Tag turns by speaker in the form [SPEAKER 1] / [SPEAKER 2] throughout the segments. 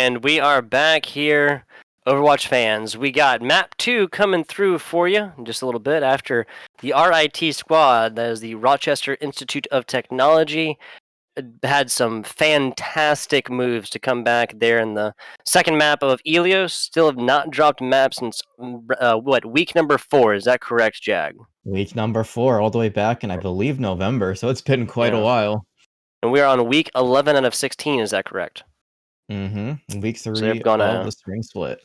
[SPEAKER 1] And we are back here, Overwatch fans. We got map 2 coming through for you in just a little bit after the RIT squad, that is the Rochester Institute of Technology, had some fantastic moves to come back there in the second map of Elios. Still have not dropped map since, week number 4. Is that correct, Jag?
[SPEAKER 2] Week number 4, all the way back in, I believe, November, so it's been quite a while.
[SPEAKER 1] And we are on week 11 out of 16, is that correct?
[SPEAKER 2] Mm-hmm. Week 3
[SPEAKER 1] they've gone
[SPEAKER 2] of the spring split.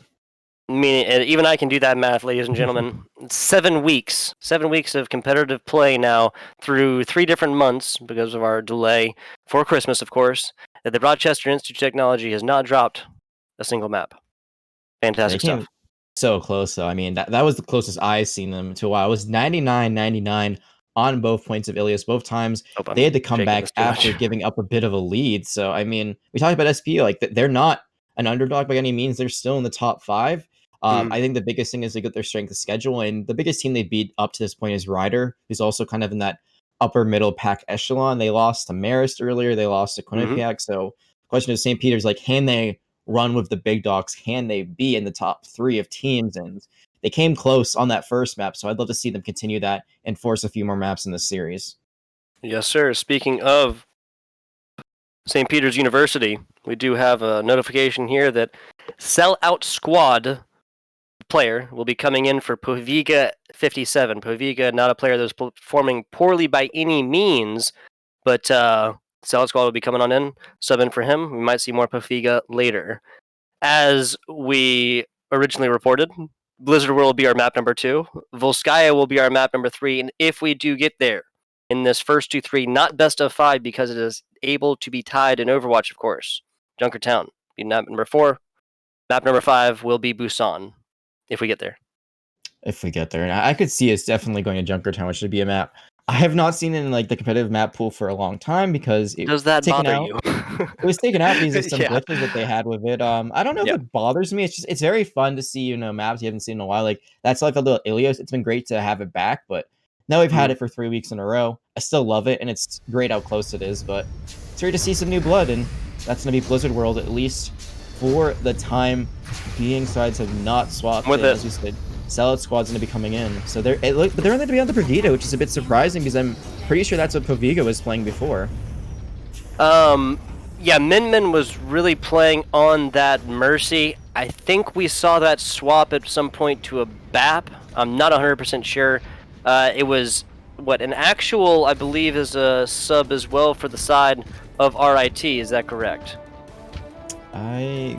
[SPEAKER 1] Meaning, even I can do that math, ladies and gentlemen. 7 weeks. 7 weeks of competitive play now through 3 different months because of our delay for Christmas, of course. That the Rochester Institute of Technology has not dropped a single map. Fantastic stuff.
[SPEAKER 2] So close, though. I mean, that was the closest I've seen them to a while. It was 99-99 on both points of Ilias. Both times they had to come back after giving up a bit of a lead. So, I mean, we talked about SP, like, they're not an underdog by any means. They're still in the top 5. I think the biggest thing is they get their strength of schedule, and the biggest team they beat up to this point is Ryder, who's also kind of in that upper middle pack echelon. They lost to Marist earlier. They lost to Quinnipiac. So, the question is, St. Peter's, like, can they run with the big dogs? Can they be in the top 3 of teams? And they came close on that first map, so I'd love to see them continue that and force a few more maps in this series.
[SPEAKER 1] Yes, sir. Speaking of St. Peter's University, we do have a notification here that Sellout Squad player will be coming in for Poviga 57. Poviga, not a player that was performing poorly by any means, but Sellout Squad will be coming on in, sub in for him. We might see more Poviga later. As we originally reported, Blizzard World will be our map number 2. Volskaya will be our map number 3, and if we do get there in this first 2-3, not best of 5 because it is able to be tied in Overwatch, of course. Junkertown be map number 4. Map number 5 will be Busan. If we get there.
[SPEAKER 2] If we get there. And I could see us definitely going to Junkertown, which should be a map I have not seen it in like the competitive map pool for a long time because it
[SPEAKER 1] does that bother you?
[SPEAKER 2] It was taken out because of some glitches that they had with it. I don't know if it bothers me. It's very fun to see, maps you haven't seen in a while. Like that's like a little Ilios. It's been great to have it back, but now we've had it for 3 weeks in a row. I still love it, and it's great how close it is, but it's great to see some new blood, and that's going to be Blizzard World, at least for the time being. Sides have not swapped
[SPEAKER 1] with it.
[SPEAKER 2] As you said, Sellout Squad's going to be coming in. So but they're only going to be on the Brigida, which is a bit surprising because I'm pretty sure that's what Poviga was playing before.
[SPEAKER 1] Yeah, Min was really playing on that Mercy. I think we saw that swap at some point to a BAP. I'm not 100% sure. It was, an actual, I believe, is a sub as well for the side of RIT. Is that correct?
[SPEAKER 2] I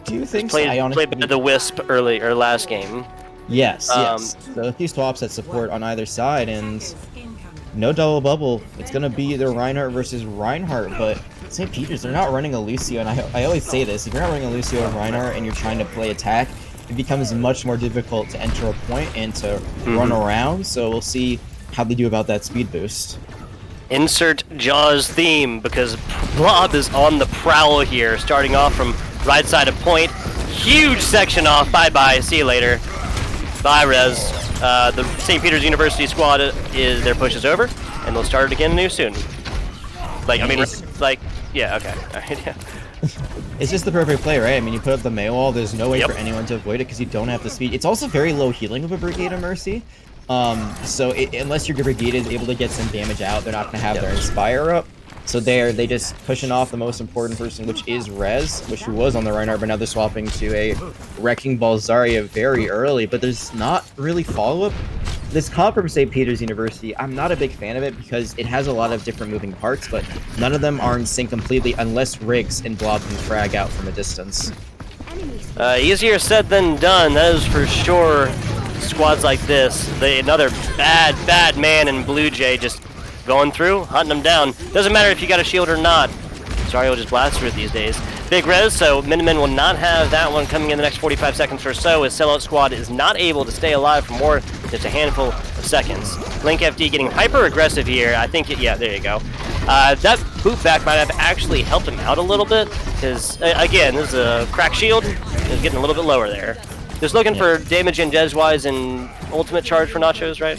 [SPEAKER 2] do think
[SPEAKER 1] so. I honestly played the Wisp last game.
[SPEAKER 2] Yes, yes. So a few swaps that support on either side, and no double bubble. It's going to be either Reinhardt versus Reinhardt, but St. Peter's, they're not running a Lucio, and I always say this, if you're not running a Lucio or Reinhardt and you're trying to play attack, it becomes much more difficult to enter a point and to run around, so we'll see how they do about that speed boost.
[SPEAKER 1] Insert Jaws theme, because Blob is on the prowl here, starting off from right side of point. Huge section off, bye-bye, see you later. Bye, Rez. The St. Peter's University squad, their push is over, and they'll start it again new soon. Yeah, okay. All right, yeah.
[SPEAKER 2] It's just the perfect play, right? I mean, you put up the May wall, there's no way for anyone to avoid it because you don't have the speed. It's also very low healing with a Brigida Mercy. So unless your Brigida is able to get some damage out, they're not going to have their Inspire up. So they just pushing off the most important person, which is Rez, which was on the Reinhardt, but now they're swapping to a Wrecking Ball Zarya very early, but there's not really follow-up. This comp from St. Peter's University, I'm not a big fan of it because it has a lot of different moving parts, but none of them are in sync completely unless Riggs and Blob can frag out from a distance.
[SPEAKER 1] Easier said than done, that is for sure. Squads like this, another bad man in Blue Jay just going through, hunting them down. Doesn't matter if you got a shield or not. Sorry, will just blast through it these days. Big res, so Min will not have that one coming in the next 45 seconds or so, as Sellout Squad is not able to stay alive for more than just a handful of seconds. Link FD getting hyper aggressive here. I think, there you go. That boot back might have actually helped him out a little bit, because, again, this is a crack shield. It's getting a little bit lower there. Just looking for damage and Des-wise and ultimate charge for Nachos, right?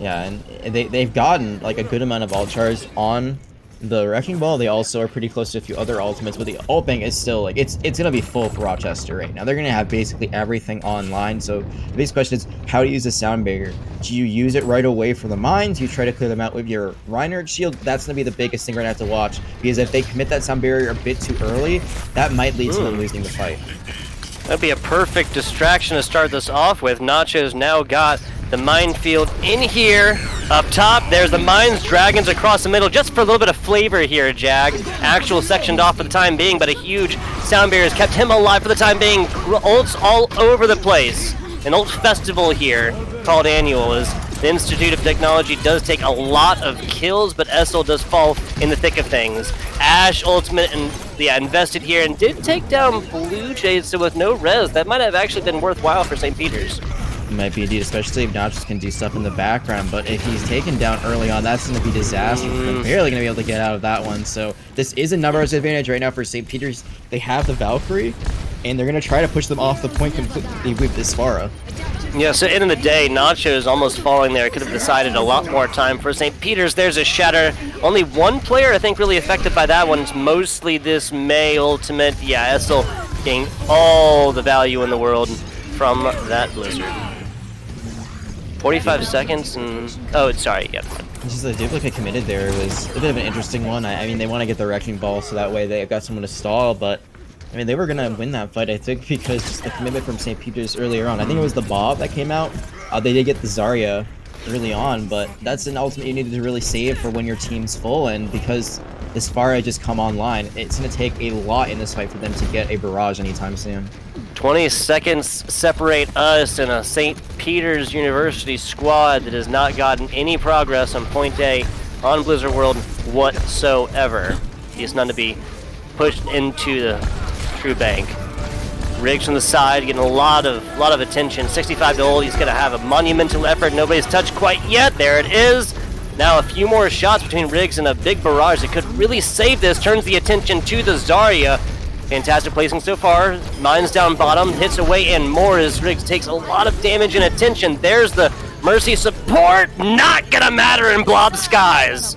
[SPEAKER 2] Yeah, and they've gotten like a good amount of ult charge on the Wrecking Ball, they also are pretty close to a few other ultimates, but the ult bank is still like it's gonna be full for Rochester right now. They're gonna have basically everything online. So the biggest question is how to use the sound barrier. Do you use it right away for the mines? You try to clear them out with your Reinhardt shield. That's gonna be the biggest thing we're gonna have to watch, because if they commit that sound barrier a bit too early, that might lead to them losing the fight.
[SPEAKER 1] That'd be a perfect distraction to start this off with. Nacho's now got the minefield in here. Up top, there's the mines, dragons across the middle, just for a little bit of flavor here, Jag. Actual sectioned off for the time being, but a huge sound barrier has kept him alive for the time being. Ults all over the place. An ult festival here called Annual, as the Institute of Technology does take a lot of kills, but Essel does fall in the thick of things. Ash ultimate and invested here and did take down Blue Jays, so with no res, that might have actually been worthwhile for St. Peter's.
[SPEAKER 2] Might be indeed, especially if Notches can do stuff in the background, but if he's taken down early on, that's going to be disaster. They're barely going to be able to get out of that one, so this is a numbers advantage right now for St. Peter's. They have the Valkyrie, and they're going to try to push them off the point completely with this Pharah.
[SPEAKER 1] Yeah, so end of the day, Nacho is almost falling there. Could have decided a lot more time for St. Peter's. There's a shatter. Only one player, I think, really affected by that one. It's mostly this May ultimate. Yeah, Essel getting all the value in the world from that Blizzard. 45 seconds and... Oh, sorry, yeah.
[SPEAKER 2] Just the duplicate committed there was a bit of an interesting one. I mean, they want to get the Wrecking Ball so that way they've got someone to stall, but... I mean, they were going to win that fight, I think, because just the commitment from St. Peter's earlier on. I think it was the Bob that came out. They did get the Zarya early on, but that's an ultimate you needed to really save for when your team's full, and because this Pharah just come online, it's going to take a lot in this fight for them to get a barrage anytime soon.
[SPEAKER 1] 20 seconds separate us and a St. Peter's University squad that has not gotten any progress on point A on Blizzard World whatsoever. He's none to be pushed into the true bank. Riggs from the side, getting a lot of attention. 65 to ult. He's going to have a monumental effort. Nobody's touched quite yet. There it is. Now a few more shots between Riggs and a big barrage that could really save this. Turns the attention to the Zarya. Fantastic placing so far. Mines down bottom, hits away and more as Riggs takes a lot of damage and attention. There's the Mercy support. Not gonna matter in Blob Skies.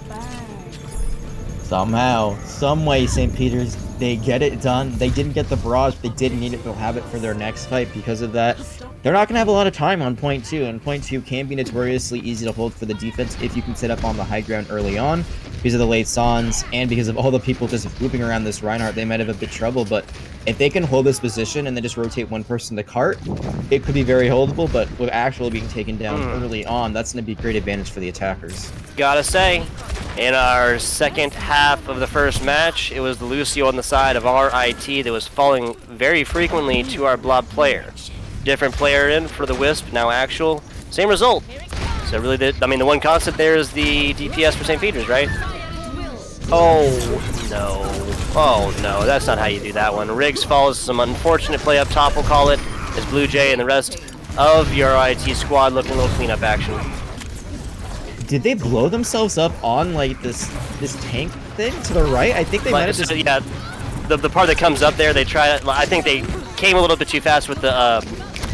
[SPEAKER 2] Somehow, some way, St. Peter's, they get it done. They didn't get the barrage, but they didn't need it. They'll have it for their next fight because of that. They're not going to have a lot of time on point 2, and point 2 can be notoriously easy to hold for the defense if you can set up on the high ground early on because of the late Sans and because of all the people just looping around this Reinhardt. They might have a bit of trouble, but if they can hold this position and then just rotate one person to cart, it could be very holdable, but with actually being taken down early on, that's going to be a great advantage for the attackers.
[SPEAKER 1] Gotta say, in our second half of the first match, it was the Lucio on the side of RIT that was falling very frequently to our Blob player. Different player in for the Wisp, now actual, same result. So really, the one constant there is the DPS for St. Peter's, right? Oh no, that's not how you do that one. Riggs follows some unfortunate play up top, we'll call it, as Blue Jay and the rest of your RIT squad looking a little cleanup action.
[SPEAKER 2] Did they blow themselves up on like this tank thing to the right? I think they might have just...
[SPEAKER 1] Yeah, the part that comes up there, they try. I think they came a little bit too fast with the.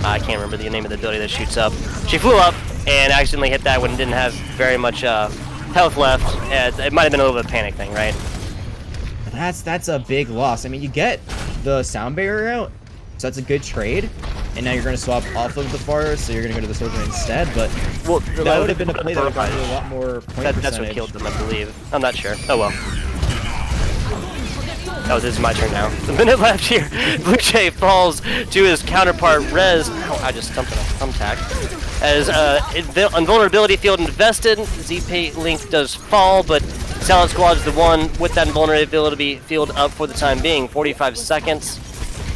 [SPEAKER 1] I can't remember the name of the ability that shoots up. She flew up and accidentally hit that one. Didn't have very much health left. It might have been a little bit of a panic thing, right?
[SPEAKER 2] That's a big loss. I mean, you get the sound barrier out, so that's a good trade. And now you're going to swap off of the forest, so you're going to go to the soldier instead. But that would have been a play that would have gotten a lot more point percentage.
[SPEAKER 1] That's what killed them, I believe. I'm not sure. Oh well. Oh, this is my turn now. A minute left here. Blue Jay falls to his counterpart, Rez. Oh, I just stumped on a thumbtack. As invulnerability field invested, ZP Link does fall, but Talent Squad is the one with that invulnerability field up for the time being. 45 seconds.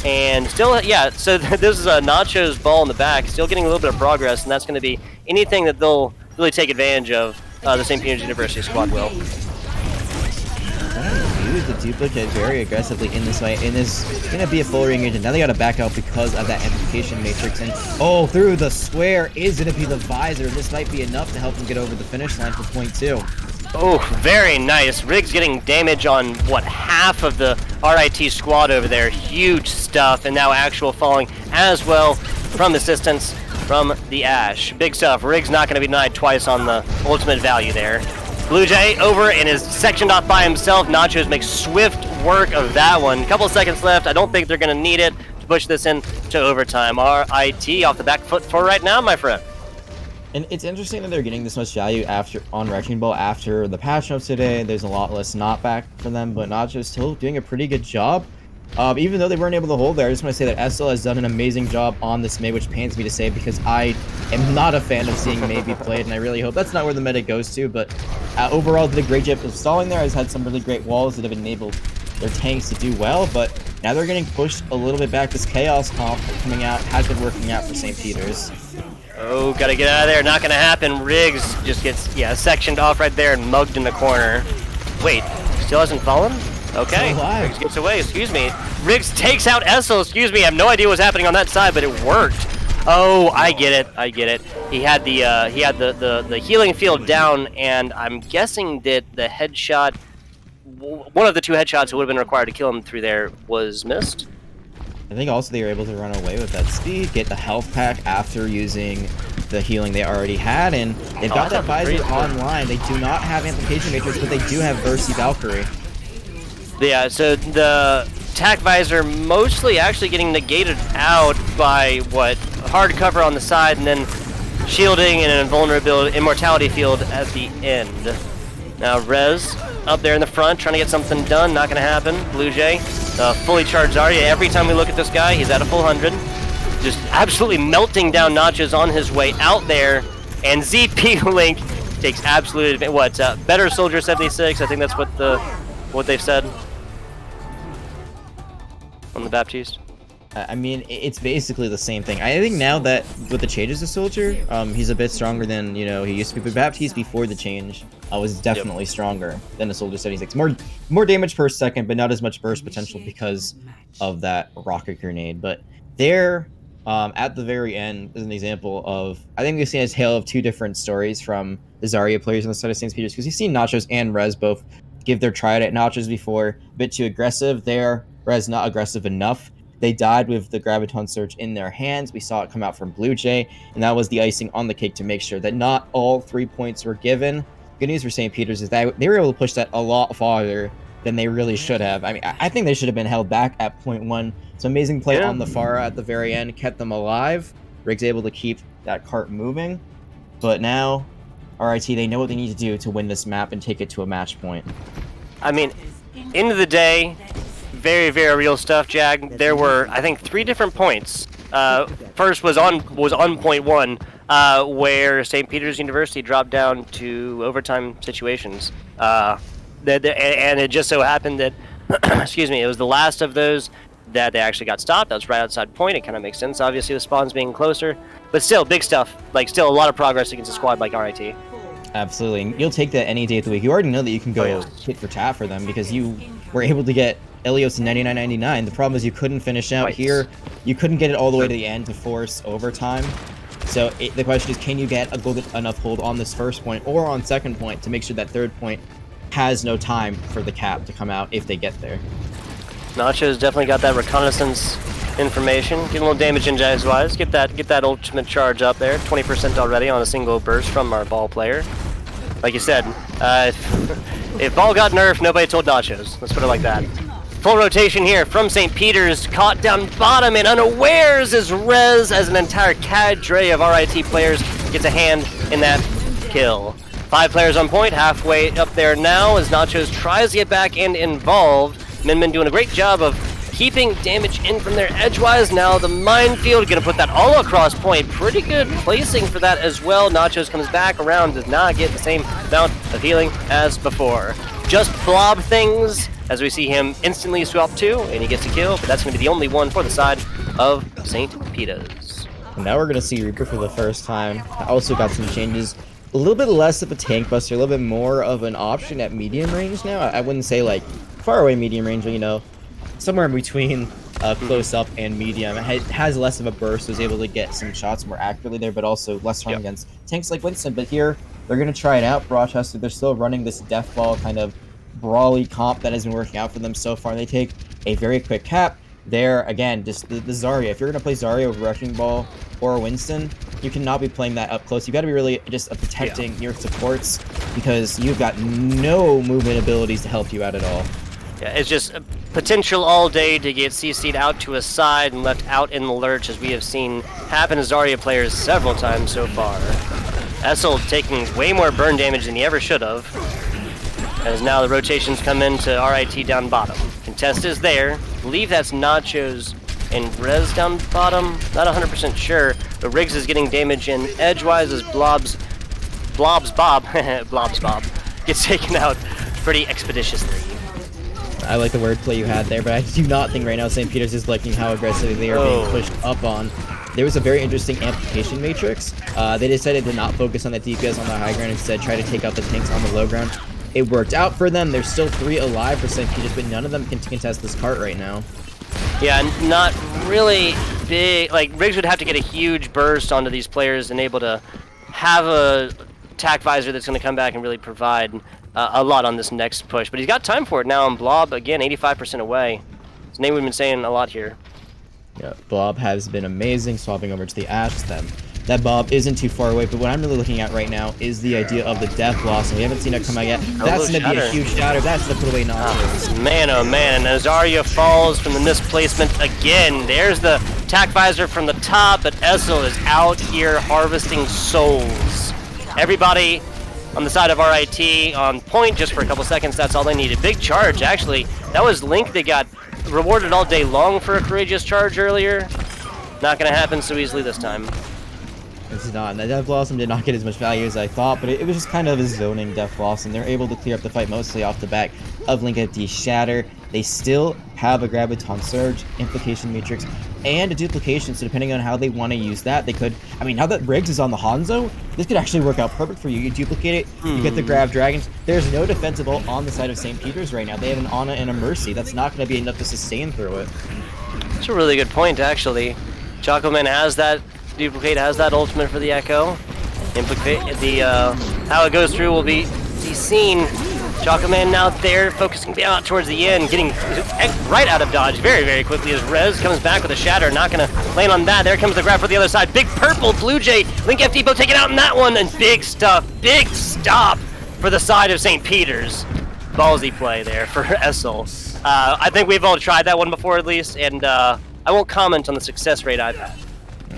[SPEAKER 1] And still, yeah, so this is Nacho's ball in the back, still getting a little bit of progress, and that's going to be anything that they'll really take advantage of, the St. Peter's University squad will.
[SPEAKER 2] Use the duplicate very aggressively in this fight, and this is going to be a full ring agent. Now they got to back out because of that amplification matrix, and oh, through the square is going to be the visor. This might be enough to help them get over the finish line for point 2.
[SPEAKER 1] Oh, very nice. Riggs getting damage on, what, half of the RIT squad over there. Huge stuff, and now actual falling as well from the assistance from the Ash. Big stuff. Riggs not going to be denied twice on the ultimate value there. Blue Jay over and is sectioned off by himself. Nachos makes swift work of that one. A couple seconds left. I don't think they're going to need it to push this in to overtime. RIT off the back foot for right now, my friend.
[SPEAKER 2] And it's interesting that they're getting this much value on Wrecking Ball after the patch notes today. There's a lot less knockback for them, but Nacho's still doing a pretty good job. Even though they weren't able to hold there, I just want to say that SL has done an amazing job on this Mei, which pains me to say because I am not a fan of seeing Mei be played, and I really hope that's not where the meta goes to, but overall did a great job of stalling there. Has had some really great walls that have enabled their tanks to do well, but now they're getting pushed a little bit back. This Chaos comp coming out has been working out for St. Peter's.
[SPEAKER 1] Oh, gotta get out of there. Not gonna happen. Riggs just gets, sectioned off right there and mugged in the corner. Wait, still hasn't fallen? Okay, Riggs gets away, excuse me. Riggs takes out Essel, excuse me. I have no idea what's happening on that side, but it worked. Oh, I get it. He had the healing field down, and I'm guessing that the headshot, one of the two headshots that would have been required to kill him through there was missed.
[SPEAKER 2] I think also they were able to run away with that speed, get the health pack after using the healing they already had, and they've got that visor online. They do not have Amplification Matrix, but they do have Versi Valkyrie.
[SPEAKER 1] Yeah, so the tac visor mostly actually getting negated out by hard cover on the side and then shielding and an invulnerability immortality field at the end. Now Rez up there in the front trying to get something done, not gonna happen. Blue Jay, fully charged Zarya. Every time we look at this guy, he's at a full 100. Just absolutely melting down Nachos on his way out there, and ZP Link takes absolute better soldier 76. I think that's what they've said on the Baptiste.
[SPEAKER 2] I mean, it's basically the same thing. I think now that with the changes to Soldier, he's a bit stronger than, he used to be. But Baptiste before the change was definitely stronger than the Soldier 76. More damage per second, but not as much burst potential because of that rocket grenade. But there, at the very end, is an example of, I think we've seen a tale of two different stories from the Zarya players on the side of St. Peter's, because you've seen Nachos and Rez both give their try at Nachos before, a bit too aggressive. There, Rez not aggressive enough. They died with the Graviton Surge in their hands. We saw it come out from Blue Jay, and that was the icing on the cake to make sure that not all 3 points were given. Good news for St. Peter's is that they were able to push that a lot farther than they really should have. I mean, I think they should have been held back at point 1. Some amazing play on the Pharah at the very end kept them alive. Riggs able to keep that cart moving, but now RIT, they know what they need to do to win this map and take it to a match point.
[SPEAKER 1] I mean, end of the day, very, very real stuff, Jag. There were, I think, 3 different points. First was on point 1, where St. Peter's University dropped down to overtime situations. And it just so happened that, excuse me, it was the last of those that they actually got stopped. That was right outside point. It kind of makes sense, obviously, the spawns being closer. But still, big stuff. Like, still a lot of progress against a squad like RIT.
[SPEAKER 2] Absolutely. And you'll take that any day of the week. You already know that you can go hit for tap for them because you were able to get Ilios in 99.99. The problem is you couldn't finish out here. You couldn't get it all the way to the end to force overtime. So the question is, can you get a good enough hold on this first point or on second point to make sure that third point has no time for the cap to come out if they get there?
[SPEAKER 1] Nacho's definitely got that reconnaissance information. Get a little damage in wise. Get that ultimate charge up there. 20% already on a single burst from our ball player. Like you said, if ball got nerfed, nobody told Nachos. Let's put it like that. Full rotation here from St. Peter's, caught down bottom and unawares as Rez, as an entire cadre of RIT players, gets a hand in that kill. 5 players on point, halfway up there now as Nachos tries to get back and involved. Min doing a great job of keeping damage in from their edgewise. Now the minefield, gonna put that all across point. Pretty good placing for that as well. Nachos comes back around, does not get the same amount of healing as before. Just blob things as we see him instantly swap 2, and he gets a kill, but that's gonna be the only one for the side of St. Peter's.
[SPEAKER 2] Now we're gonna see Reaper for the first time. Also got some changes. A little bit less of a tank buster, a little bit more of an option at medium range now. I wouldn't say like far away medium range, but somewhere in between close up and medium. It has less of a burst, was able to get some shots more accurately there, but also less harm against tanks like Winston. But here, they're going to try it out. Rochester, they're still running this death ball kind of brawly comp that has been working out for them so far. They take a very quick cap, there, again, just the Zarya. If you're going to play Zarya with Wrecking Ball or Winston, you cannot be playing that up close. You got to be really just protecting your supports because you've got no movement abilities to help you out at all.
[SPEAKER 1] Yeah, it's just potential all day to get CC'd out to a side and left out in the lurch, as we have seen happen to Zarya players several times so far. Essel taking way more burn damage than he ever should have, as now the rotations come into RIT down bottom. Contest is there. I believe that's Nachos and Rez down bottom. Not 100% sure, but Riggs is getting damage in edgewise as Blobs Bob gets taken out pretty expeditiously.
[SPEAKER 2] I like the wordplay you had there, but I do not think right now St. Peter's is liking how aggressively they are being pushed up on. There was a very interesting amplification matrix. They decided to not focus on the DPS on the high ground, instead try to take out the tanks on the low ground. It worked out for them. There's still 3 alive for St. Peter's, but none of them can contest this cart right now.
[SPEAKER 1] Yeah, not really big. Like, Riggs would have to get a huge burst onto these players and able to have a attack visor that's going to come back and really provide a lot on this next push. But he's got time for it now, and Blob, again, 85% away. His name we've been saying a lot here.
[SPEAKER 2] Yeah, Blob has been amazing, swapping over to the Ashe. That Bob isn't too far away, but what I'm really looking at right now is the idea of the Death Loss, and we haven't seen it come out yet. That's going to be a huge shatter. That's the put away Nachos.
[SPEAKER 1] Man, oh man, and Zarya falls from the misplacement again. There's the attack visor from the top, but Essel is out here harvesting souls. Everybody on the side of RIT on point just for a couple seconds. That's all they needed. Big charge, actually. That was Link that got rewarded all day long for a courageous charge earlier. Not going to happen so easily this time.
[SPEAKER 2] It's not. And the Death Blossom did not get as much value as I thought, but it was just kind of a zoning Death Blossom. They're able to clear up the fight mostly off the back of Link at the Shatter. They still have a Graviton Surge, Implication Matrix, and a Duplication, so depending on how they want to use that, they could... I mean, now that Riggs is on the Hanzo, this could actually work out perfect for you. You duplicate it, you get the Grav Dragons. There's no defensive ult on the side of St. Peter's right now. They have an Ana and a Mercy. That's not going to be enough to sustain through it.
[SPEAKER 1] That's a really good point, actually. Chocoman has that Duplicate, has that ultimate for the Echo. Implicate the how it goes through will be seen. Chocoman now there, focusing out towards the end, getting right out of dodge very, very quickly as Rez comes back with a Shatter. Not gonna land on that. There comes the grab for the other side. Big purple Blue Jay. Link F Depot taken out in that one, and big stuff, big stop for the side of St. Peter's. Ballsy play there for Essel. I think we've all tried that one before at least, and I won't comment on the success rate I've had.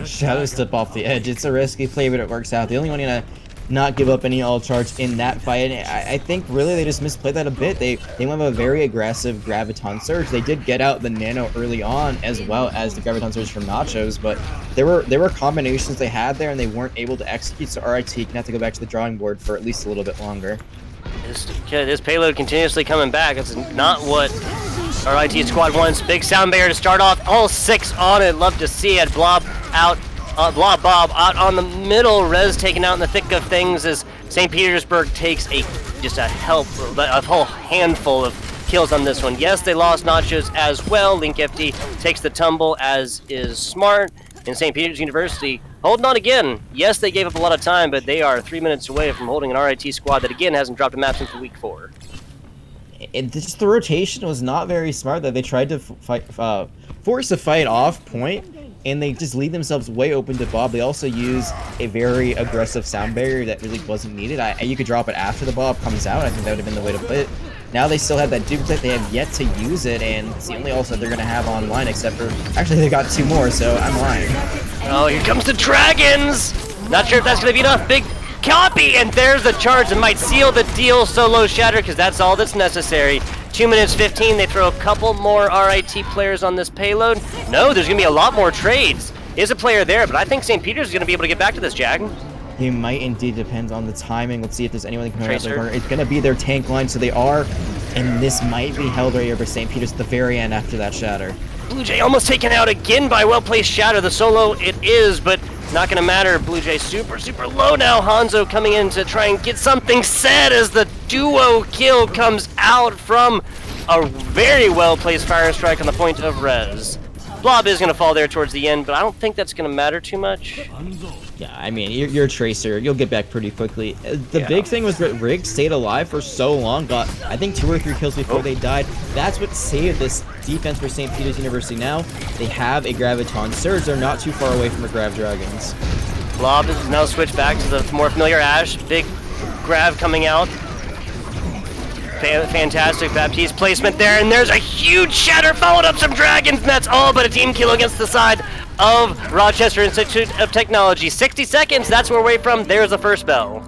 [SPEAKER 2] Shadow Step off the edge. It's a risky play, but it works out. The only one gonna not give up any all charge in that fight. I think really they just misplayed that a bit. They went with a very aggressive Graviton Surge. They did get out the Nano early on as well as the Graviton Surge from Nachos, but there were combinations they had there and they weren't able to execute, so RIT can have to go back to the drawing board for at least a little bit longer.
[SPEAKER 1] This payload continuously coming back. That's not what RIT squad wants. Big sound barrier to start off. All 6 on it. Love to see it. Blob out. Blob Bob out on the middle. Rez taken out in the thick of things as St. Petersburg takes a whole handful of kills on this one. Yes, they lost Nachos as well. Link FD takes the tumble, as is Smart. And St. Peter's University holding on again. Yes, they gave up a lot of time, but they are 3 minutes away from holding an RIT squad that again hasn't dropped a map since week 4.
[SPEAKER 2] Just the rotation was not very smart. That they tried to force a fight off point, and they just leave themselves way open to Bob. They also use a very aggressive sound barrier that really wasn't needed. You could drop it after the Bob comes out. I think that would have been the way to play it. Now they still have that duplicate. They have yet to use it, and it's the only ult that they're going to have online, except for... Actually, they got 2 more, so I'm lying.
[SPEAKER 1] Oh, here comes the Dragons! Not sure if that's going to be enough. Big copy, and there's the charge that might seal the deal. Solo Shatter, because that's all that's necessary. 2 minutes 15, they throw a couple more RIT players on this payload. No, there's going to be a lot more trades. Is a player there, but I think St. Peter's is going to be able to get back to this, Jag.
[SPEAKER 2] He might indeed, depend on the timing. Let's see if there's anyone that can come out of the corner. It's going to be their tank line, so they are, and this might be held right over St. Peter's at the very end after that Shatter.
[SPEAKER 1] Blue Jay almost taken out again by well-placed Shatter. The solo it is, but not going to matter. Blue Jay super, super low now. Hanzo coming in to try and get something said as the duo kill comes out from a very well-placed fire strike on the point of Rez. Blob is going to fall there towards the end, but I don't think that's going to matter too much.
[SPEAKER 2] Yeah, I mean, you're a Tracer. You'll get back pretty quickly. The big thing was that Riggs stayed alive for so long, got, I think, 2 or 3 kills before they died. That's what saved this defense for St. Peter's University now. They have a Graviton Surge. They're not too far away from a Grav Dragons.
[SPEAKER 1] Lob is now switched back to the more familiar Ash. Big Grav coming out. Fantastic Baptiste placement there, and there's a huge shatter followed up some dragons, and that's all but a team kill against the side of Rochester Institute of Technology. 60 seconds, that's where we're away from. There's the first bell.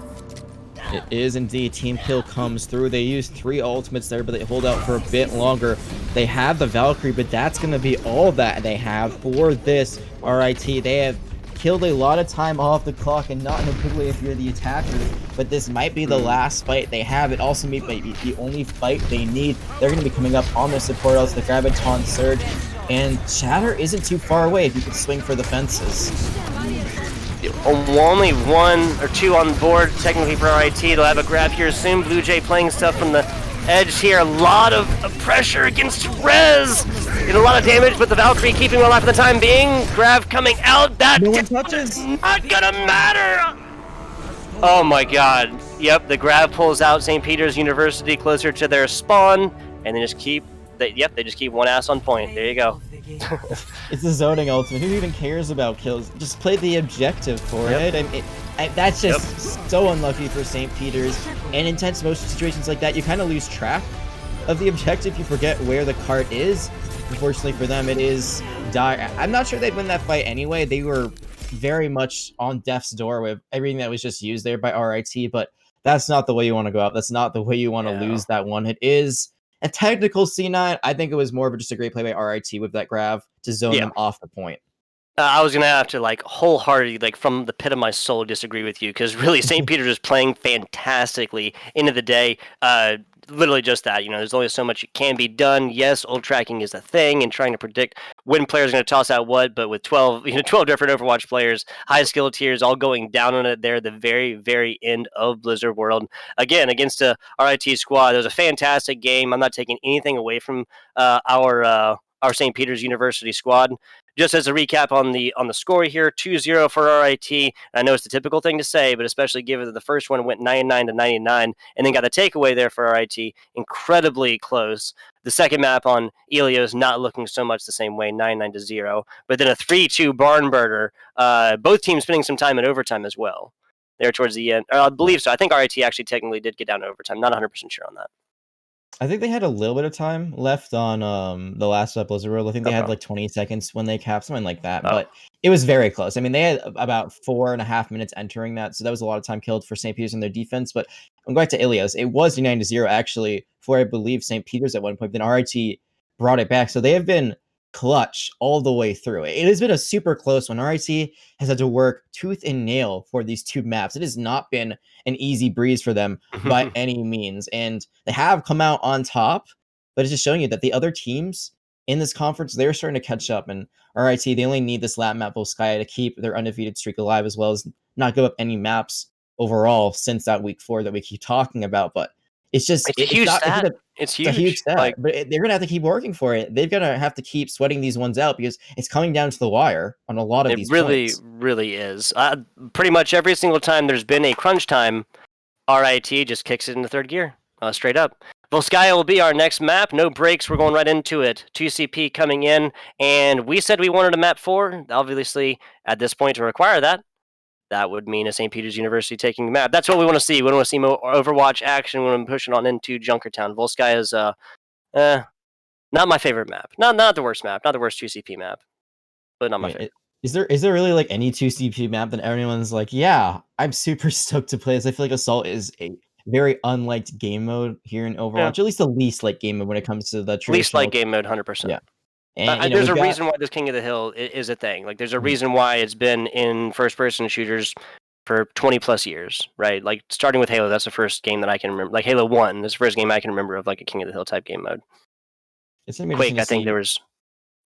[SPEAKER 2] It is indeed. Team kill comes through. They use 3 ultimates there, but they hold out for a bit longer. They have the Valkyrie, but that's going to be all that they have for this RIT. They have killed a lot of time off the clock, and not in a good way if you're the attacker, but this might be the last fight they have. It also may be the only fight they need. They're going to be coming up on the support else, the Graviton Surge, and Shatter isn't too far away if you could swing for the fences.
[SPEAKER 1] Only 1 or 2 on board technically for RIT. They'll have a grab here soon. Blue Jay playing stuff from the edge here. A lot of pressure against Rez. Did a lot of damage, but the Valkyrie keeping her alive for the time being. Grab coming out. That
[SPEAKER 2] no one touches.
[SPEAKER 1] Not gonna matter. Oh my god. Yep, the grab pulls out St. Peter's University closer to their spawn, and they just keep. They just keep one ass on point. There you go.
[SPEAKER 2] It's a zoning ultimate. Who even cares about kills? Just play the objective for it. I mean, that's just so unlucky for St. Peter's. And in tense motion situations like that, you kind of lose track of the objective. You forget where the cart is. Unfortunately for them, it is dire. I'm not sure they'd win that fight anyway. They were very much on death's door with everything that was just used there by RIT, but that's not the way you want to go out. That's not the way you want to lose that one. It is a technical C9. I think it was more of just a great play by RIT with that grab to zone them off the point.
[SPEAKER 1] I was going to have to, wholeheartedly, from the pit of my soul, disagree with you, because really, St. Peter's is playing fantastically. End of the day, literally just that. There's only so much can be done. Yes, ult tracking is a thing, and trying to predict when players are going to toss out what, but with 12 different Overwatch players, high skill tiers, all going down on it there at the very, very end of Blizzard World. Again, against a RIT squad, it was a fantastic game. I'm not taking anything away from our St. Peter's University squad. Just as a recap on the score here, 2-0 for RIT. I know it's the typical thing to say, but especially given that the first one went 99 to 99, and then got the takeaway there for RIT, incredibly close. The second map on Ilios not looking so much the same way, 99 to 0, but then a 3-2 barn burner. Both teams spending some time in overtime as well. There towards the end, I believe so. I think RIT actually technically did get down to overtime. Not 100% sure on that.
[SPEAKER 2] I think they had a little bit of time left on the last Blizzard World. I think they had like 20 seconds when they capped, something like that. But it was very close. I mean, they had about 4.5 minutes entering that, so that was a lot of time killed for St. Peter's in their defense. But I'm going to Ilios. It was 9 to 0 actually for, I believe, St. Peter's at one point. Then RIT brought it back, so they have been clutch all the way through. It has been a super close one. RIT has had to work tooth and nail for these 2 maps. It has not been an easy breeze for them by any means, and they have come out on top, but it's just showing you that the other teams in this conference, they're starting to catch up, and RIT, they only need this lap map Volskaya to keep their undefeated streak alive, as well as not give up any maps overall since that week 4 that we keep talking about. But it's just
[SPEAKER 1] it's huge. It's
[SPEAKER 2] a huge stat, but they're gonna have to keep working for it. They're gonna have to keep sweating these ones out because it's coming down to the wire on a lot of these points.
[SPEAKER 1] It really is. Pretty much every single time there's been a crunch time, RIT just kicks it into third gear, straight up. Volskaya will be our next map. No breaks. We're going right into it. 2CP coming in, and we said we wanted a map 4. Obviously, at this point, to require that, that would mean a St. Peter's University taking the map. That's what we want to see. We want to see more Overwatch action when I'm pushing on into Junkertown. Volskaya is not my favorite map. Not the worst map. Not the worst 2CP map, but not my favorite.
[SPEAKER 2] Is there really like any 2CP map that everyone's like, yeah, I'm super stoked to play this? I feel like Assault is a very unliked game mode here in Overwatch. At least the least liked game mode when it comes to the traditional.
[SPEAKER 1] Least liked game mode, 100%.
[SPEAKER 2] Yeah. And,
[SPEAKER 1] there's a reason why this King of the Hill is a thing. Like, there's a reason why it's been in first-person shooters for 20-plus years, right? Like, starting with Halo, that's the first game that I can remember. Like, Halo 1 is the first game I can remember of, like, a King of the Hill type game mode. Quake, I think there was...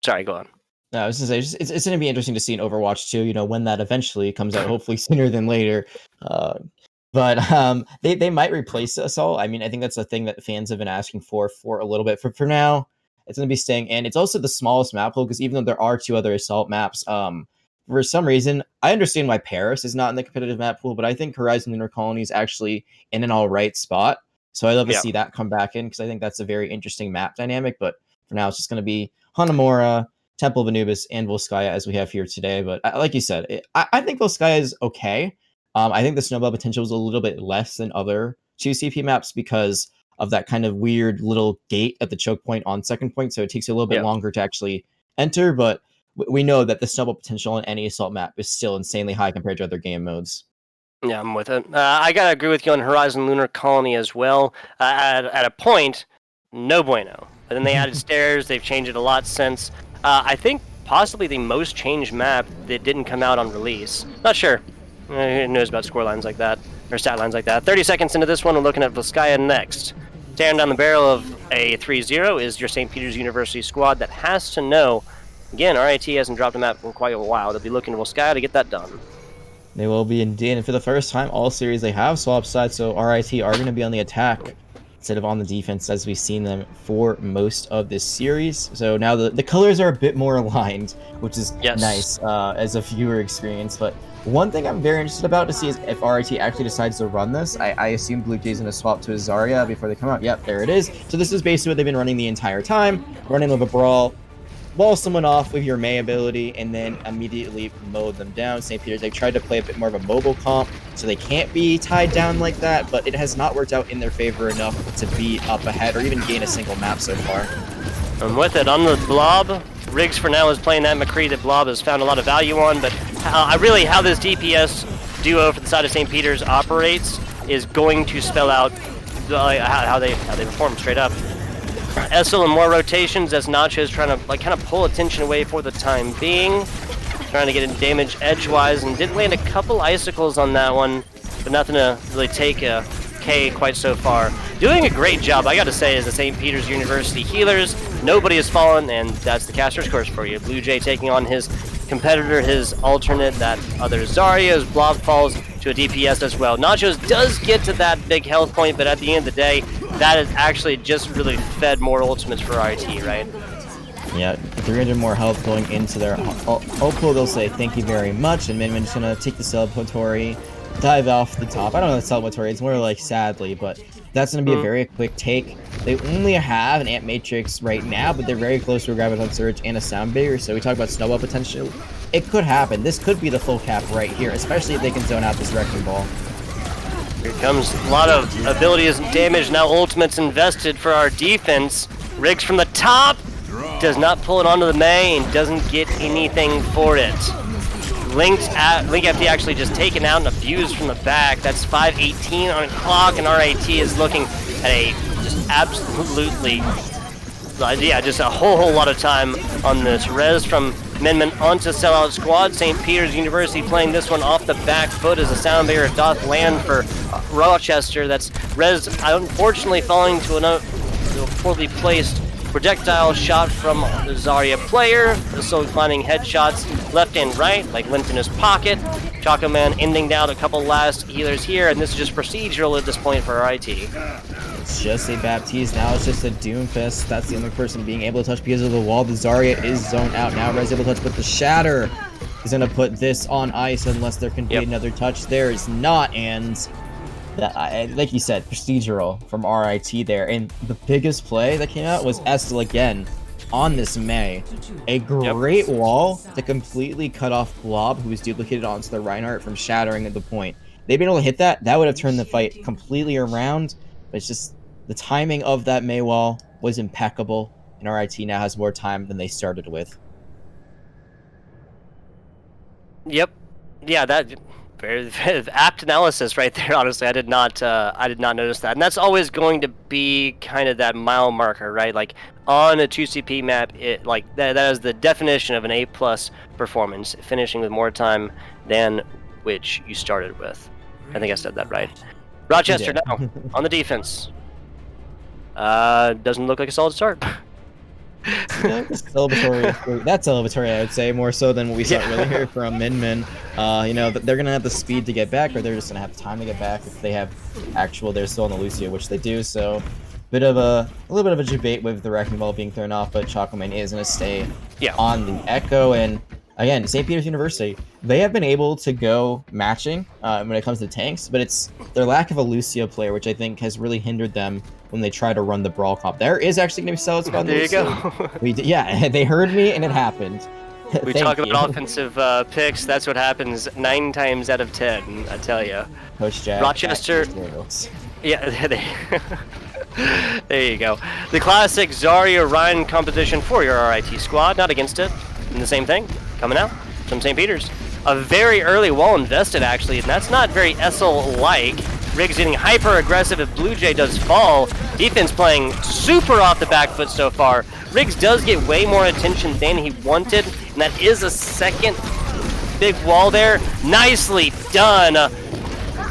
[SPEAKER 1] Sorry, go on.
[SPEAKER 2] No, I was going to say, it's going to be interesting to see in Overwatch 2, when that eventually comes out, hopefully sooner than later. But they might replace Assault. I mean, I think that's a thing that fans have been asking for a little bit. For now, it's going to be staying, and it's also the smallest map pool, because even though there are 2 other Assault maps, for some reason, I understand why Paris is not in the competitive map pool, but I think Horizon Lunar Colony is actually in an all right spot. So I'd love to see that come back in, because I think that's a very interesting map dynamic. But For now, it's just going to be Hanamura, Temple of Anubis, and Volskaya as we have here today. But like you said, I think Volskaya is okay. I think the snowball potential is a little bit less than other 2CP maps because of that kind of weird little gate at the choke point on second point. So it takes a little bit longer to actually enter. But we know that the snowball potential on any assault map is still insanely high compared to other game modes.
[SPEAKER 1] Yeah, I'm with it. I gotta agree with you on Horizon Lunar Colony as well. At a point, no bueno. But then they added stairs. They've changed it a lot since. I think possibly the most changed map that didn't come out on release. Not sure. Who knows about score lines like that or stat lines like that? 30 seconds into this one, we're looking at Volskaya next. Staring down the barrel of a 3-0 is your St. Peter's University squad that has to know. Again, RIT hasn't dropped a map in quite a while. They'll be looking to Volskaya to get that done.
[SPEAKER 2] They will be indeed, and for the first time all series they have swap sides, so RIT are going to be on the attack instead of on the defense as we've seen them for most of this series. So now the colors are a bit more aligned, which is nice as a viewer experience. But one thing I'm very interested about to see is if RIT actually decides to run this. I assume Blue Jay's going to swap to a Zarya before they come out. Yep, there it is. So this is basically what they've been running the entire time, running with a Brawl, wall someone off with your Mei ability, and then immediately mow them down. St. Peter's, they've tried to play a bit more of a mobile comp, so they can't be tied down like that, but it has not worked out in their favor enough to be up ahead or even gain a single map so far.
[SPEAKER 1] I'm with it. On the Blob, Riggs for now is playing that McCree that Blob has found a lot of value on, but how this DPS duo for the side of St. Peter's operates is going to spell out how they perform straight up. Essel in more rotations as Nacho is trying to kind of pull attention away for the time being. Trying to get in damage edgewise and did land a couple icicles on that one, but nothing to really take a K quite so far. Doing a great job, I gotta say, as the St. Peter's University healers. Nobody has fallen, and that's the caster's curse for you. Blue Jay taking on his competitor, his alternate, that other Zarya's Blob falls to a DPS as well. Nachos does get to that big health point, but at the end of the day, that is actually just really fed more ultimates for RIT, right?
[SPEAKER 2] Yeah, 300 more health going into their Opal. They'll say thank you very much, and Minmin's gonna take the celebratory, dive off the top. I don't know the celebratory, it's more like sadly, but that's gonna be a very quick take. They only have an Ant Matrix right now, but they're very close to a Graviton Surge and a Sound Barrier, so we talk about snowball potential. It could happen. This could be the full cap right here, especially if they can zone out this Wrecking Ball.
[SPEAKER 1] Here comes a lot of abilities and damage. Now ultimates invested for our defense. Riggs from the top does not pull it onto the Mei and doesn't get anything for it. Link FD actually just taken out and abused from the back. That's 5:18 on clock, and RIT is looking at a just absolutely, just a whole lot of time on this. Res from Minmin onto Sellout Squad. St. Peter's University playing this one off the back foot as a Sound Barrier doth land for Rochester. That's Res unfortunately falling to a poorly placed projectile shot from the Zarya player. So finding headshots left and right, like limped in his pocket. Choco Man ending down a couple last healers here, and this is just procedural at this point for RIT.
[SPEAKER 2] It's just a Baptiste, now it's just a Doomfist. That's the only person being able to touch because of the wall. The Zarya is zoned out now. Res able to touch, but the Shatter is going to put this on ice unless there can be another touch. There is not, and like you said, procedural from RIT there. And the biggest play that came out was Estel again on this Mei. A great wall to completely cut off Blob, who was duplicated onto the Reinhardt from shattering at the point. They've been able to hit that. That would have turned the fight completely around. But it's just the timing of that Mei wall was impeccable, and RIT now has more time than they started with.
[SPEAKER 1] Yep. Yeah, that very apt analysis right there. Honestly, I did not notice that, and that's always going to be kind of that mile marker, right? Like on a 2CP map, it that is the definition of an A+ performance, finishing with more time than which you started with. I think I said that right. Rochester now on the defense. Doesn't look like a solid start.
[SPEAKER 2] Celebratory. That's celebratory, I would say, more so than what we saw earlier from Minmin. They're gonna have the speed to get back, or they're just gonna have time to get back if they have actual. They're still on the Lucio, which they do. So, a little bit of a debate with the Wrecking Ball being thrown off, but Chocoman is gonna stay on the Echo, and again, St. Peter's University, they have been able to go matching when it comes to tanks, but it's their lack of a Lucio player, which I think has really hindered them when they try to run the brawl comp. There is actually going to be solid squad.
[SPEAKER 1] There you go.
[SPEAKER 2] Yeah, they heard me and it happened.
[SPEAKER 1] We talk about offensive picks. That's what happens 9 times out of 10. I tell you.
[SPEAKER 2] Coach Jack.
[SPEAKER 1] Rochester. Yeah, there you go. The classic Zarya Ryan competition for your RIT squad. Not against it. And the same thing coming out from St. Peter's. A very early wall invested actually, and that's not very Essel-like. Riggs getting hyper aggressive if Blue Jay does fall. Defense playing super off the back foot so far. Riggs does get way more attention than he wanted, and that is a second big wall there. Nicely done.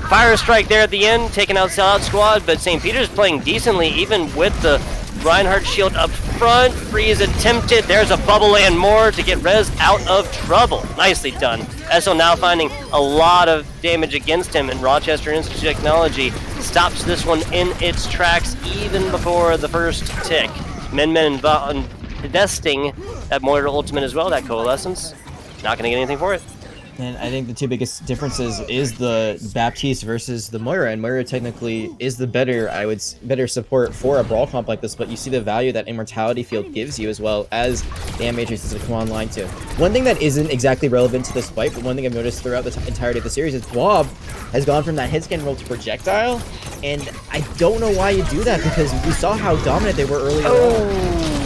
[SPEAKER 1] Fire strike there at the end, taking out Sellout Squad, but St. Peter's playing decently even with the Reinhardt shield up front. Freeze attempted. There's a bubble and more to get Rez out of trouble. Nicely done. Essel now finding a lot of damage against him, and Rochester Institute of Technology stops this one in its tracks even before the first tick. Men investing that Moira ultimate as well, that Coalescence. Not going to get anything for it.
[SPEAKER 2] And I think the two biggest differences is the Baptiste versus the Moira, and Moira technically is the better support for a brawl comp like this, but you see the value that Immortality Field gives you as well as the Matrix is to come online too. One thing that isn't exactly relevant to this fight, but one thing I've noticed throughout the entirety of the series is Blob has gone from that hit scan roll to projectile, and I don't know why you do that because we saw how dominant they were earlier on.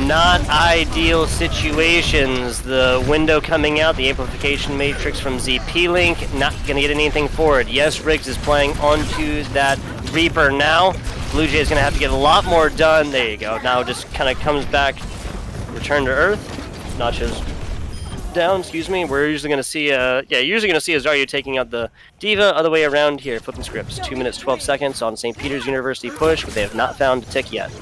[SPEAKER 1] Not ideal situations. The window coming out, the amplification matrix from ZP Link, not gonna get anything for it. Yes, Riggs is playing onto that Reaper now. Blue Jay is gonna have to get a lot more done. There you go. Now just kind of comes back, return to Earth. Notches down, excuse me. We're usually gonna see usually gonna see a Zarya taking out the Diva. Other way around here, flipping scripts. 2 minutes 12 seconds on St. Peter's University push, but they have not found a tick yet.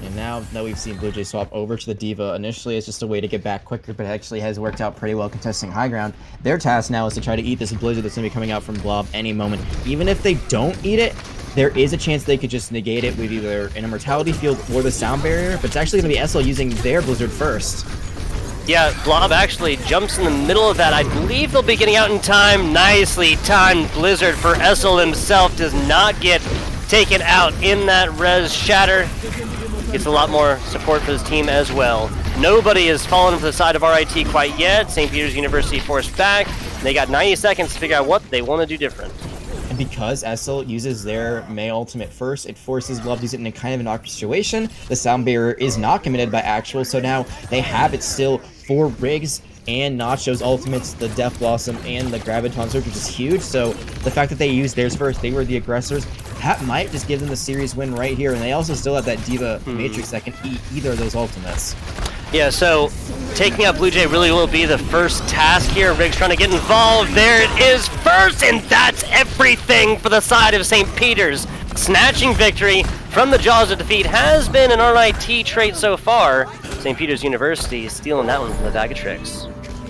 [SPEAKER 2] And now that we've seen Blue Jay swap over to the Diva, initially it's just a way to get back quicker, but it actually has worked out pretty well contesting high ground. Their task now is to try to eat this Blizzard that's going to be coming out from Blob any moment. Even if they don't eat it, there is a chance they could just negate it with either an Immortality Field or the Sound Barrier, but it's actually going to be Essel using their Blizzard first.
[SPEAKER 1] Yeah, Blob actually jumps in the middle of that. I believe they'll be getting out in time. Nicely timed Blizzard for Essel himself. Does not get taken out in that Res Shatter. Gets a lot more support for his team as well. Nobody has fallen for the side of RIT quite yet. St. Peter's University forced back. They got 90 seconds to figure out what they want to do different.
[SPEAKER 2] And because Essel uses their May ultimate first, it forces Blob to use it in a kind of an awkward situation. The Sound Barrier is not committed by Actual, so now they have it still for Riggs and Nacho's ultimates, the Death Blossom and the Graviton Surge, which is huge. So the fact that they used theirs first, they were the aggressors, that might just give them the series win right here. And they also still have that Diva Matrix that can eat either of those ultimates.
[SPEAKER 1] Yeah, so taking out Blue Jay really will be the first task here. Riggs trying to get involved. There it is first, and that's everything for the side of St. Peter's. Snatching victory from the jaws of defeat has been an RIT trait so far. St. Peter's University is stealing that one from the bag of tricks.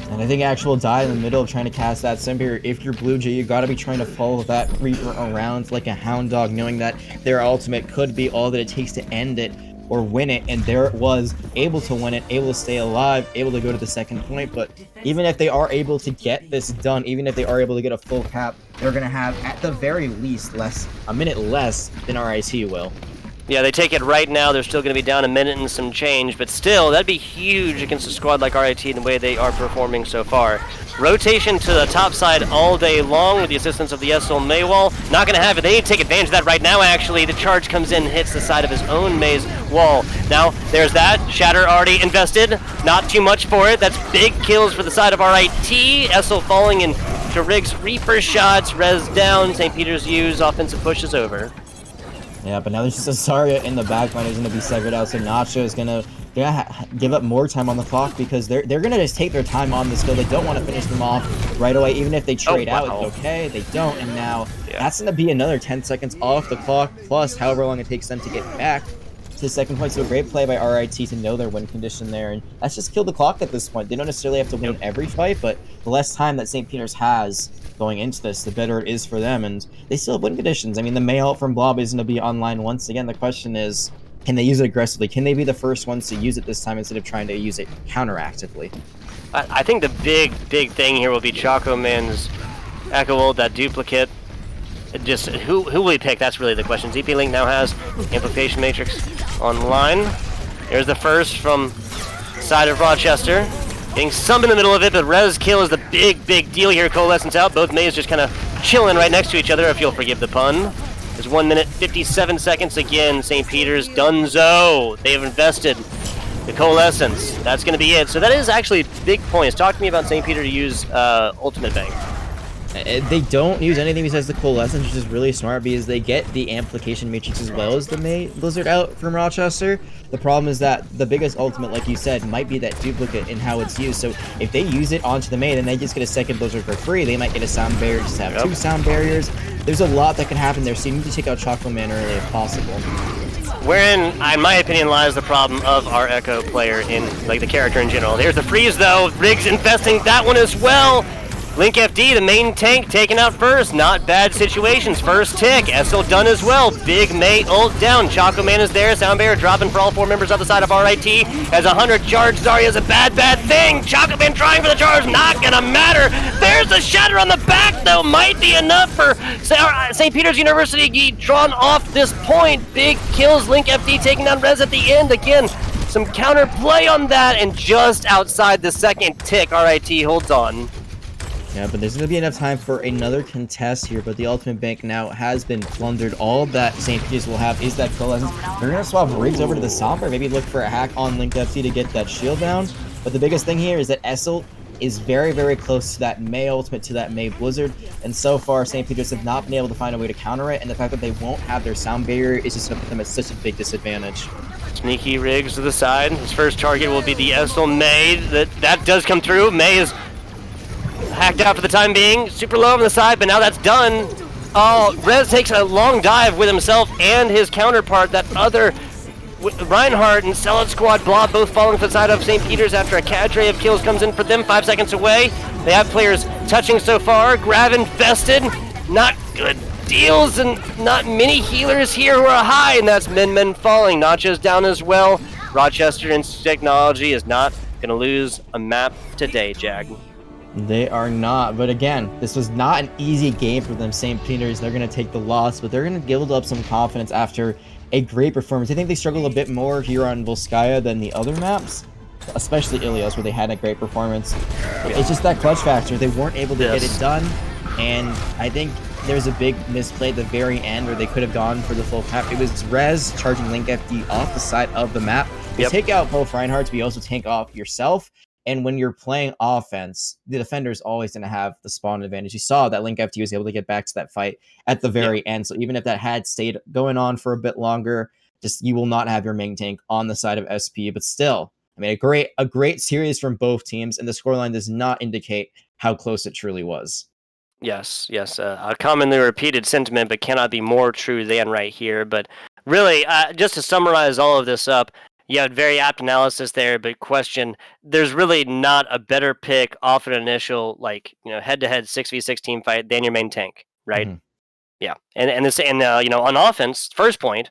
[SPEAKER 2] And I think Actual died in the middle of trying to cast that Sound Barrier. If you're Blue Jay, you gotta be trying to follow that Reaper around like a hound dog, knowing that their ultimate could be all that it takes to end it or win it, and there it was, able to win it, able to stay alive, able to go to the second point. But even if they are able to get this done, even if they are able to get a full cap, they're gonna have at the very least a minute less than RIT will.
[SPEAKER 1] Yeah, they take it right now. They're still going to be down a minute and some change, but still, that'd be huge against a squad like RIT in the way they are performing so far. Rotation to the top side all day long with the assistance of the Essel Maywall. Not going to have it. They need to take advantage of that right now, actually. The charge comes in, hits the side of his own maze wall. Now, there's that. Shatter already invested. Not too much for it. That's big kills for the side of RIT. Essel falling into Riggs' Reaper shots. Res down. St. Peter's U's offensive push is over.
[SPEAKER 2] Yeah, but now there's just a Zarya in the backline who's going to be severed out, so Nacho is going to give up more time on the clock because they're going to just take their time on this kill. They don't want to finish them off right away, even if they trade out. It's okay, they don't, and now that's going to be another 10 seconds off the clock, plus however long it takes them to get back to the second point. So a great play by RIT to know their win condition there, and that's just killed the clock at this point. They don't necessarily have to win every fight, but the less time that St. Peter's has going into this, the better it is for them, and they still have win conditions. I mean, the May ult from Blob is going to be online once again. The question is, can they use it aggressively? Can they be the first ones to use it this time instead of trying to use it counteractively?
[SPEAKER 1] I think the big thing here will be Choco Man's Echo Ult, that duplicate. Just who will he pick? That's really the question. ZP Link now has Amplification Matrix online. Here's the first from side of Rochester. Getting some in the middle of it, but res kill is the big deal here. Coalescence out. Both Mays just kind of chilling right next to each other, if you'll forgive the pun. There's 1 minute 57 seconds again. St. Peter's Dunzo. They have invested the Coalescence. That's going to be it. So that is actually big points. Talk to me about St. Peter to use Ultimate Bank.
[SPEAKER 2] They don't use anything besides the Coalescence, which is really smart because they get the Amplification Matrix as well as the Blizzard out from Rochester. The problem is that the biggest ultimate, like you said, might be that duplicate in how it's used. So if they use it onto the May, then they just get a second Blizzard for free. They might get a sound barrier, just have 2 sound barriers. There's a lot that can happen there, so you need to take out Chocolate Man early if possible.
[SPEAKER 1] Wherein, in my opinion, lies the problem of our Echo player in, like, the character in general. There's the freeze, though. Riggs infesting that one as well. Link FD, the main tank, taken out first. Not bad situations. First tick. Essel done as well. Big May ult down. Choco Man is there. Sound Barrier dropping for all 4 members on the side of RIT. Has 100 charge. Zarya's a bad thing. Choco Man trying for the charge. Not gonna matter. There's a shatter on the back, though. Might be enough for St. Peter's University drawn off this point. Big kills. Link FD taking down Rez at the end. Again, some counter play on that. And just outside the second tick, RIT holds on.
[SPEAKER 2] Yeah, but there's going to be enough time for another contest here, but the Ultimate Bank now has been plundered. All that St. Peter's will have is that Coalescence. They're going to swap Riggs over to the Somber, maybe look for a hack on Link FC to get that shield down. But the biggest thing here is that Essel is very close to that May Ultimate, to that May Blizzard, and so far St. Peter's have not been able to find a way to counter it, and the fact that they won't have their sound barrier is just going to put them at such a big disadvantage.
[SPEAKER 1] Sneaky Riggs to the side. His first target will be the Essel May. That does come through. May is hacked out for the time being. Super low on the side, but now that's done. Oh, Rez takes a long dive with himself and his counterpart, that other Reinhardt and Salad Squad Blob, both falling to the side of St. Peter's after a cadre of kills comes in for them. 5 seconds away. They have players touching so far. Grav infested. Not good deals, and not many healers here who are high, and that's Men falling. Nacho's down as well. Rochester Instant Technology is not going to lose a map today, Jag.
[SPEAKER 2] They are not, but again, this was not an easy game for them, St. Peter's. They're going to take the loss, but they're going to build up some confidence after a great performance. I think they struggled a bit more here on Volskaya than the other maps, especially Ilios, where they had a great performance. It's just that clutch factor. They weren't able to get it done, and I think there's a big misplay at the very end where they could have gone for the full cap. It was Rez charging Link FD off the side of the map. You take out both Reinhardts, but you also tank off yourself. And when you're playing offense, the defender is always going to have the spawn advantage. You saw that Link FT was able to get back to that fight at the very end. So even if that had stayed going on for a bit longer, just you will not have your main tank on the side of SP. But still, I mean, a great series from both teams, and the scoreline does not indicate how close it truly was.
[SPEAKER 1] Yes, a commonly repeated sentiment, but cannot be more true than right here. But really, just to summarize all of this up, you had very apt analysis there, but question, there's really not a better pick off an initial, like, head-to-head 6v6 team fight than your main tank, right? Mm-hmm. Yeah, and on offense, first point,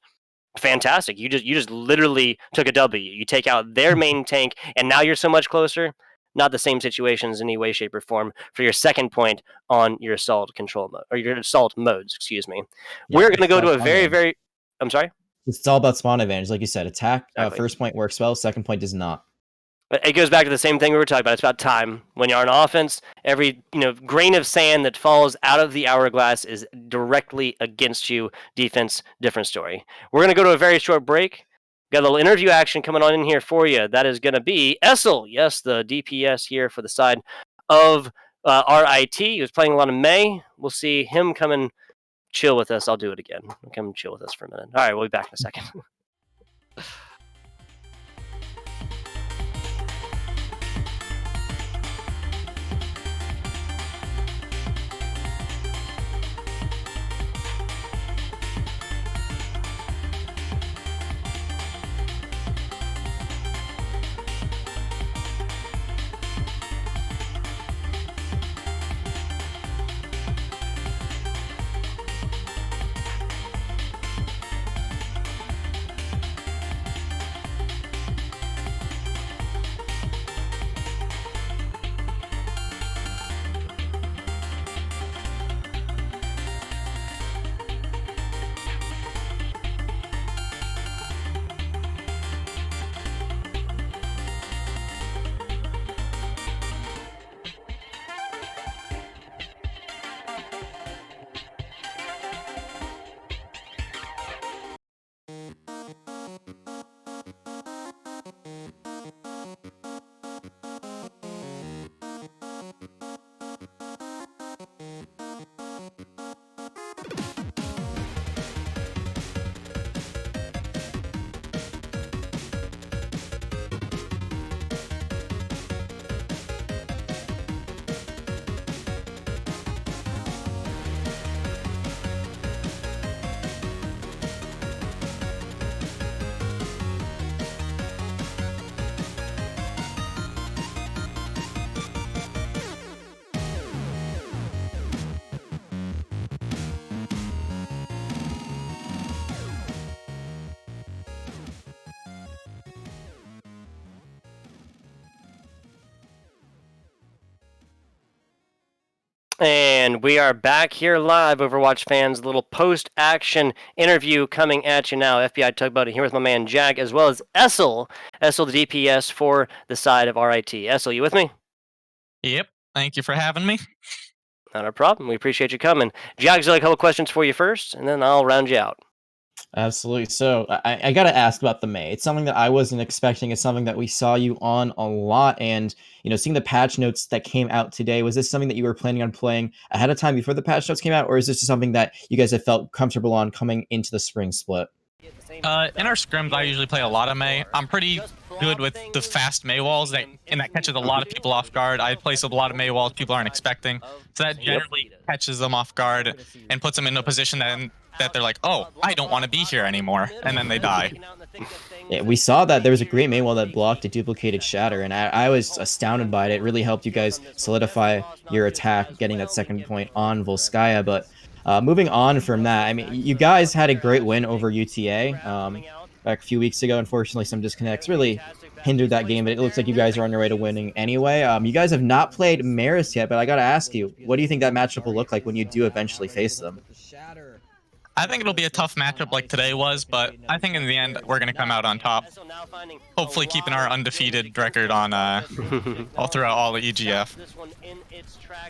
[SPEAKER 1] fantastic. You just literally took a W. You take out their main tank, and now you're so much closer. Not the same situations in any way, shape, or form for your second point on your assault control mode, or your assault modes, excuse me. Yeah, we're going to go to a very, I'm sorry?
[SPEAKER 2] It's all about spawn advantage. Like you said, attack, exactly. First point works well, second point does not.
[SPEAKER 1] It goes back to the same thing we were talking about. It's about time. When you're on offense, every grain of sand that falls out of the hourglass is directly against you. Defense, different story. We're going to go to a very short break. Got a little interview action coming on in here for you. That is going to be Essel. Yes, the DPS here for the side of RIT. He was playing a lot of May. We'll see him come and chill with us. I'll do it again. Come chill with us for a minute. All right, we'll be back in a second. And we are back here live, Overwatch fans. A little post-action interview coming at you now. FBI Tugboat here with my man Jag, as well as Essel. Essel, the DPS for the side of RIT. Essel, you with me?
[SPEAKER 3] Yep. Thank you for having me.
[SPEAKER 1] Not a problem. We appreciate you coming. Jag's got a couple questions for you first, and then I'll round you out.
[SPEAKER 2] Absolutely. So I got to ask about the May. It's something that I wasn't expecting. It's something that we saw you on a lot. And, seeing the patch notes that came out today, was this something that you were planning on playing ahead of time before the patch notes came out? Or is this just something that you guys have felt comfortable on coming into the spring split?
[SPEAKER 3] In our scrims, I usually play a lot of May. I'm pretty good with the fast May walls, and that catches a lot of people off guard. I place a lot of May walls people aren't expecting, so that generally catches them off guard and puts them in a position that they're like, oh, I don't want to be here anymore, and then they die.
[SPEAKER 2] Yeah, we saw that there was a great May wall that blocked a duplicated shatter, and I was astounded by it. It really helped you guys solidify your attack, getting that second point on Volskaya. But moving on from that, I mean, you guys had a great win over UTA back a few weeks ago. Unfortunately, some disconnects really hindered that game, but it looks like you guys are on your way to winning anyway. You guys have not played Maris yet, but I got to ask you, what do you think that matchup will look like when you do eventually face them?
[SPEAKER 3] I think it'll be a tough matchup like today was, but I think in the end we're going to come out on top. Hopefully keeping our undefeated record on all throughout all the EGF.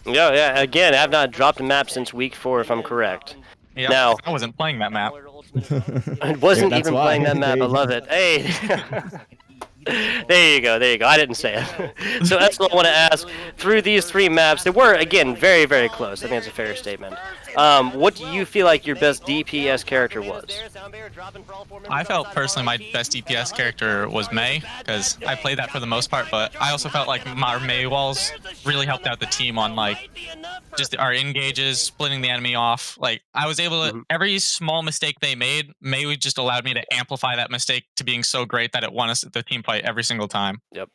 [SPEAKER 1] Yeah. Again, I've not dropped a map since week 4, if I'm correct.
[SPEAKER 3] Yeah,
[SPEAKER 1] now,
[SPEAKER 3] I wasn't playing that map.
[SPEAKER 1] I wasn't even playing that map. I love it. Hey. There you go. I didn't say it. So that's what I want to ask. Through these 3 maps, they were, again, very, very close. I think that's a fair statement. What do you feel like your best DPS character was?
[SPEAKER 3] I felt personally my best DPS character was Mei, because I played that for the most part, but I also felt like my Mei walls really helped out the team on, like, just our engages, splitting the enemy off. Like, I was able to, every small mistake they made, Mei just allowed me to amplify that mistake to being so great that it won us the team fight every single time.
[SPEAKER 1] Yep.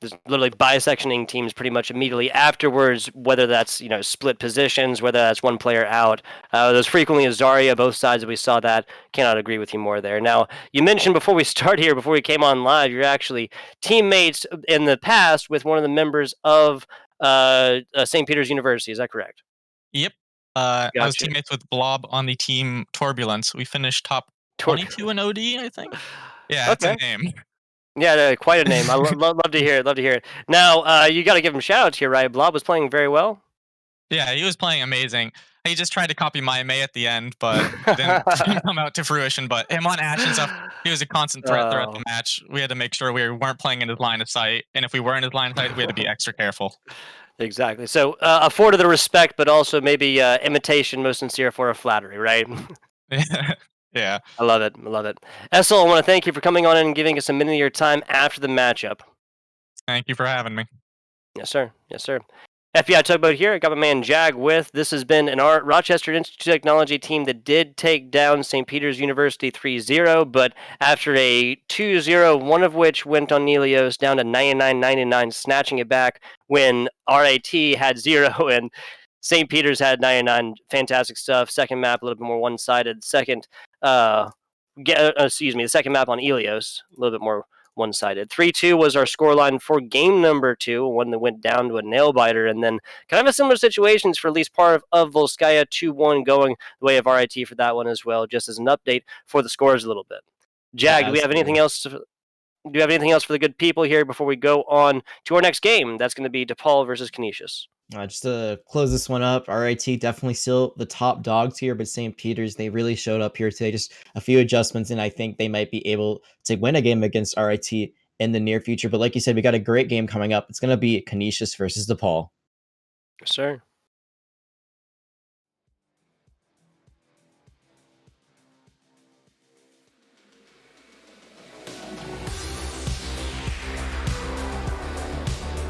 [SPEAKER 1] Just literally bisectioning teams pretty much immediately afterwards, whether that's, split positions, whether that's one player out. There's frequently a Zarya, both sides that we saw that. Cannot agree with you more there. Now, you mentioned before we start here, before we came on live, you're actually teammates in the past with one of the members of St. Peter's University. Is that correct?
[SPEAKER 3] Yep. I was teammates with Blob on the team Turbulence. We finished top 22 in OD, I think. Yeah, that's a name.
[SPEAKER 1] Yeah, quite a name. I love to hear it. Now, you got to give him shout-outs here, right? Blob was playing very well.
[SPEAKER 3] Yeah, he was playing amazing. He just tried to copy my Mei at the end, but didn't come out to fruition. But him on Ashe and stuff, he was a constant threat throughout the match. We had to make sure we weren't playing in his line of sight, and if we were in his line of sight, we had to be extra careful.
[SPEAKER 1] Exactly. So, afforded the respect, but also maybe imitation most sincere for a flattery, right?
[SPEAKER 3] Yeah.
[SPEAKER 1] I love it. Essel, I want to thank you for coming on and giving us a minute of your time after the matchup.
[SPEAKER 3] Thank you for having me.
[SPEAKER 1] Yes, sir. FBI Tugboat here. I got my man Jag with. This has been an Rochester Institute of Technology team that did take down St. Peter's University 3-0, but after a 2-0, one of which went on Nelios down to 99-99, snatching it back when RIT had 0 and St. Peter's had 99. Fantastic stuff. Second map, a little bit more one-sided. The second map on Elios, a little bit more one-sided. 3-2 was our scoreline for game number 2, one that went down to a nail-biter, and then kind of a similar situations for at least part of Volskaya, 2-1 going the way of RIT for that one as well, just as an update for the scores a little bit. Jag, do we have anything else? Do you have anything else for the good people here before we go on to our next game? That's going to be DePaul versus Canisius.
[SPEAKER 2] Just to close this one up, RIT definitely still the top dogs here, but St. Peter's, they really showed up here today. Just a few adjustments, and I think they might be able to win a game against RIT in the near future. But like you said, we got a great game coming up. It's going to be Canisius versus DePaul.
[SPEAKER 1] Yes, sir.